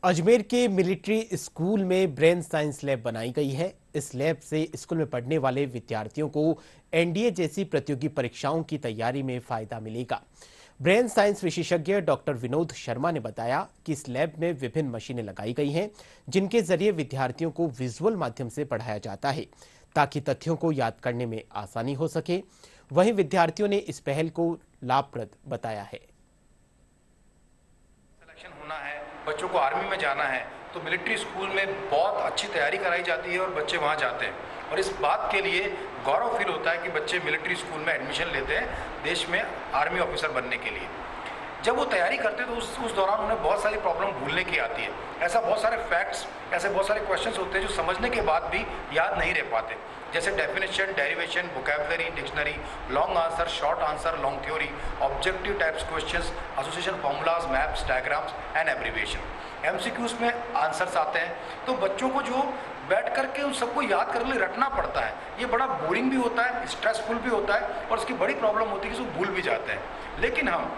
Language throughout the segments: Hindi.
अजमेर के मिलिट्री स्कूल में ब्रेन साइंस लैब बनाई गई है। इस लैब से स्कूल में पढ़ने वाले विद्यार्थियों को एनडीए जैसी प्रतियोगी परीक्षाओं की तैयारी में फायदा मिलेगा। ब्रेन साइंस विशेषज्ञ डॉक्टर विनोद शर्मा ने बताया कि इस लैब में विभिन्न मशीनें लगाई गई हैं, जिनके जरिए विद्यार्थियों को विजुअल माध्यम से पढ़ाया जाता है ताकि तथ्यों को याद करने में आसानी हो सके। वहीं विद्यार्थियों ने इस पहल को लाभप्रद बताया है। होना है, बच्चों को आर्मी में जाना है तो मिलिट्री स्कूल में बहुत अच्छी तैयारी कराई जाती है और बच्चे वहाँ जाते हैं और इस बात के लिए गौरव फील होता है कि बच्चे मिलिट्री स्कूल में एडमिशन लेते हैं देश में आर्मी ऑफिसर बनने के लिए। जब वो तैयारी करते हैं तो उस दौरान उन्हें बहुत सारी प्रॉब्लम भूलने की आती है। ऐसा बहुत सारे फैक्ट्स, ऐसे बहुत सारे क्वेश्चंस होते हैं जो समझने के बाद भी याद नहीं रह पाते, जैसे definition, derivation, vocabulary, dictionary, long answer, short answer, long theory, objective types questions, association formulas, maps, diagrams and abbreviation. MCQs में आंसर्स आते हैं तो बच्चों को जो बैठ करके उन सबको याद करने के लिए रटना पड़ता है, ये बड़ा बोरिंग भी होता है, स्ट्रेसफुल भी होता है और उसकी बड़ी प्रॉब्लम होती है कि उसको भूल भी जाते हैं। लेकिन हम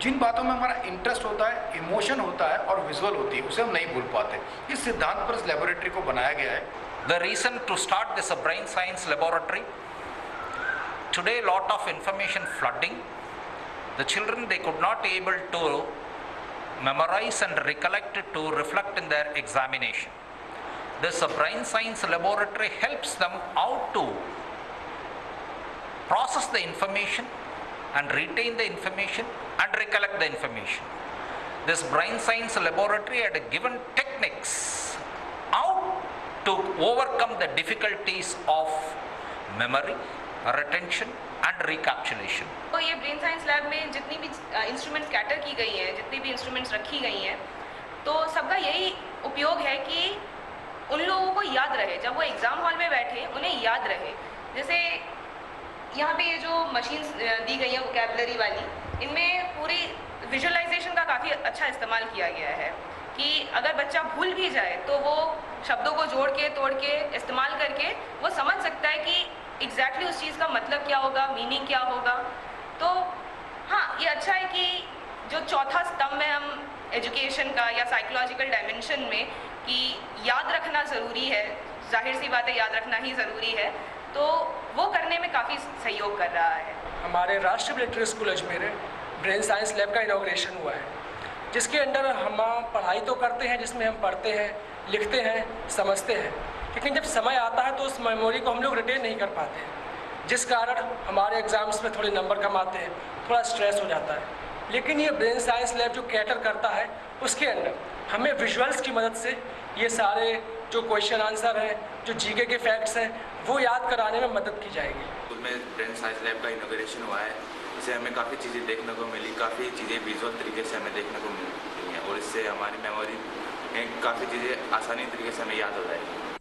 जिन बातों में हमारा इंटरेस्ट होता है, इमोशन होता है और विजुअल होती है, उसे हम नहीं भूल पाते। इस सिद्धांत पर इस लेबोरेटरी को बनाया गया है। The reason to start this brain science laboratory, today lot of information flooding. The children, they could not able to memorize and recollect to reflect in their examination. This brain science laboratory helps them how to process the information and retain the information and recollect the information. This brain science laboratory had given techniques how to overcome the difficulties of memory, retention and recapitulation. तो ये ब्रेन साइंस लैब में जितनी भी इंस्ट्रूमेंट्स कैटर की गई हैं, जितनी भी इंस्ट्रूमेंट्स रखी गई हैं, तो सबका यही उपयोग है कि उन लोगों को याद रहे, जब वो एग्ज़ाम हॉल में बैठे उन्हें याद रहे। जैसे यहाँ पे ये जो मशीन्स दी गई हैं वोकैबुलरी वाली, इनमें पूरी विजुअलाइजेशन का काफ़ी अच्छा इस्तेमाल किया गया है कि अगर बच्चा भूल भी जाए तो वो शब्दों को जोड़ के तोड़ के इस्तेमाल करके वो समझ सकता है कि एग्जैक्टली उस चीज़ का मतलब क्या होगा, मीनिंग क्या होगा। तो हाँ, ये अच्छा है कि जो चौथा स्तंभ है हम एजुकेशन का या साइकोलॉजिकल डायमेंशन में, कि याद रखना ज़रूरी है, जाहिर सी बात है याद रखना ही ज़रूरी है, तो वो करने में काफ़ी सहयोग कर रहा है। हमारे राष्ट्रीय मिलिट्री स्कूल अजमेर में ब्रेन साइंस लैब का इनॉग्रेशन हुआ है, जिसके अंदर हम पढ़ाई तो करते हैं, जिसमें हम पढ़ते हैं, लिखते हैं, समझते हैं, लेकिन जब समय आता है तो उस मेमोरी को हम लोग रिटेन नहीं कर पाते हैं, जिस कारण हमारे एग्ज़ाम्स में थोड़े नंबर कम आते हैं, थोड़ा स्ट्रेस हो जाता है। लेकिन ये ब्रेन साइंस लैब जो कैटर करता है, उसके अंदर हमें विजुअल्स की मदद से ये सारे जो क्वेश्चन आंसर हैं, जो जीके के फैक्ट्स हैं, वो याद कराने में मदद की जाएगी। स्कूल में ब्रेन साइंस लैब का इनॉग्रेशन हुआ है, इससे हमें काफ़ी चीज़ें देखने को मिली, काफ़ी चीज़ें विजुअल तरीके से हमें देखने को मिली हैं और इससे हमारी मेमोरी में काफ़ी चीज़ें आसानी तरीके से हमें याद हो जाएगी।